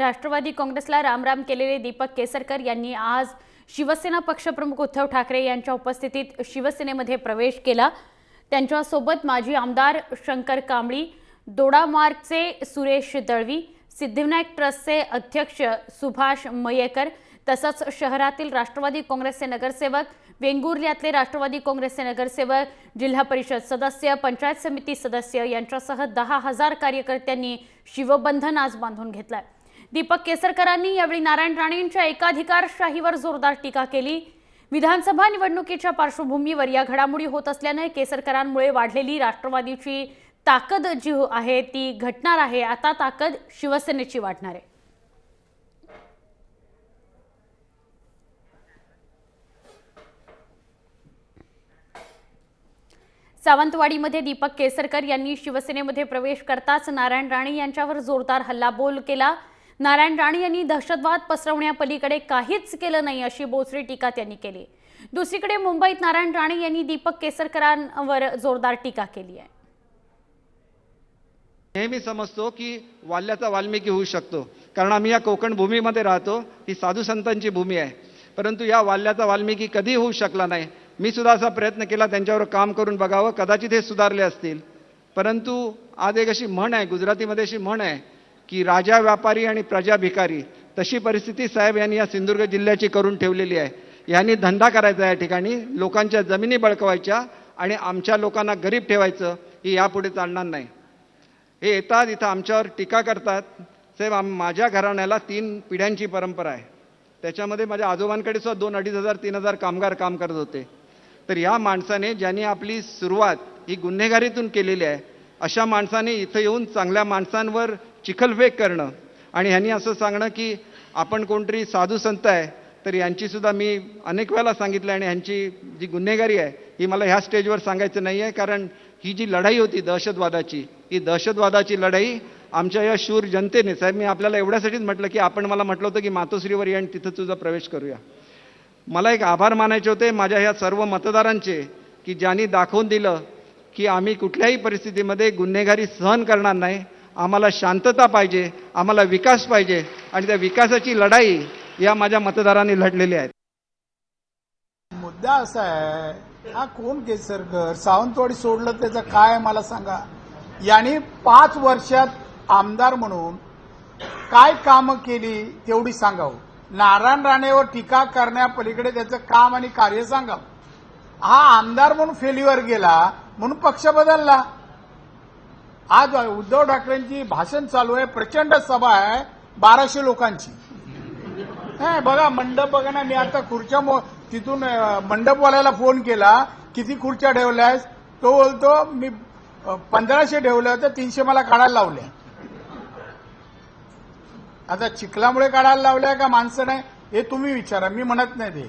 राष्ट्रवादी काँग्रेसला रामराम केलेले दीपक केसरकर यांनी आज शिवसेना पक्षप्रमुख उद्धव ठाकरे यांच्या उपस्थितीत शिवसेनेमध्ये प्रवेश केला। त्यांच्यासोबत माजी आमदार शंकर कांबळी, दोडामार्गचे सुरेश दळवी, सिद्धिविनायक ट्रस्टचे अध्यक्ष सुभाष मयेकर तसंच शहरातील राष्ट्रवादी काँग्रेसचे नगरसेवक, वेंगुर्ल्यातले राष्ट्रवादी काँग्रेसचे नगरसेवक, जिल्हा परिषद सदस्य, पंचायत समिती सदस्य यांच्यासह 10,000 कार्यकर्त्यांनी शिवबंधन आज बांधून घेतलाय। दीपक केसरकरांनी यावेळी नारायण राणेंच्या एकाधिकारशाहीवर जोरदार टीका केली। विधानसभा निवडणुकीच्या पार्श्वभूमीवर या घडामोडी होत असल्याने केसरकरांमुळे वाढलेली राष्ट्रवादीची ताकद जी आहे ती घटणार आहे। आता ताकद शिवसेनेची वाढणार आहे। सावंतवाडीमध्ये दीपक केसरकर यांनी शिवसेनेमध्ये प्रवेश करताच नारायण राणे यांच्यावर जोरदार हल्लाबोल केला। नारायण राणे यांनी दहशतवाद पसरवण्यापलीकडे काहीच केलं नाही अशी बोचरी टीका त्यांनी केली। दुसरीकडे मुंबईत नारायण राणे यांनी दीपक केसरकरांवर जोरदार टीका केली आहे। नेहमी समजतो की वाल्याचा वाल्मिकी होऊ शकतो, कारण आम्ही या कोकण भूमीमध्ये राहतो, ही साधू संतांची भूमी आहे, परंतु या वाल्याचा वाल्मिकी कधी होऊ शकला नाही। मी सुद्धा असा प्रयत्न केला त्यांच्यावर काम करून बघावं, कदाचित हे सुधारले असतील, परंतु आज एक अशी म्हण आहे, गुजरातीमध्ये अशी म्हण आहे की राजा व्यापारी आणि प्रजा भिकारी, तशी परिस्थिती साहेब यांनी या सिंधुदुर्ग जिल्ह्याची करून ठेवलेली आहे। यांनी धंदा करायचा या ठिकाणी, लोकांच्या जमिनी बळकवायच्या आणि आमच्या लोकांना गरीब ठेवायचं, ही यापुढे चालणार नाही। हे येतात इथं आमच्यावर टीका करतात। साहेब माझ्या घराण्याला 3 पिढ्यांची परंपरा आहे, त्याच्यामध्ये माझ्या आजोबांकडे सुद्धा 2,000, 3,000 कामगार काम करत होते। तर या माणसाने ज्यांनी आपली सुरुवात ही गुन्हेगारीतून केलेली आहे, अशा माणसाने इथं येऊन चांगल्या माणसांवर चिखलफेक करणं आणि ह्यांनी असं सांगणं की आपण कोणतरी साधू संत आहे, तर यांची सुद्धा मी अनेक वेळेला सांगितलं आणि ह्यांची जी गुन्हेगारी आहे ही मला ह्या स्टेजवर सांगायचं नाही आहे, कारण ही जी लढाई होती दहशतवादाची, ही दहशतवादाची लढाई आमच्या या शूर जनतेने, साहेब मी आपल्याला एवढ्यासाठीच म्हटलं की आपण मला म्हटलं होतं की मातोश्रीवर या आणि तिथं तुझा प्रवेश करूया। मला एक आभार मानायचे होते माझ्या ह्या सर्व मतदारांचे की ज्यांनी दाखवून दिलं की आम्ही कुठल्याही परिस्थितीमध्ये गुन्हेगारी सहन करणार नाही। आम्हाला शांतता पाहिजे, आम्हाला विकास पाहिजे आणि त्या विकासाची लढाई या माझ्या मतदारांनी लढलेली आहे। मुद्दा असा आहे, हा कोण केसरकर सावंतवाडी सोडलं त्याचं काय मला सांगा। यांनी 5 वर्षात आमदार म्हणून काय कामं केली तेवढी सांगावं। नारायण राणेवर टीका करण्यापलीकडे त्याचं काम आणि कार्य सांगावं। हा आमदार म्हणून फेल्युअर गेला म्हणून पक्ष बदलला। आज उद्धव ठाकरेंची भाषण चालू आहे, प्रचंड सभा आहे 1200 लोकांची। बघा मंडप बघा ना, मी आता खुर्च्या तिथून मंडपवाल्याला फोन केला, किती खुर्च्या ठेवल्यास? तो बोलतो मी 1500 ठेवल्या होत्या, 300 मला काढायला लावल्या। आता चिखलामुळे काढायला लावल्या का माणसं नाही हे तुम्ही विचारा, मी म्हणत नाही ते।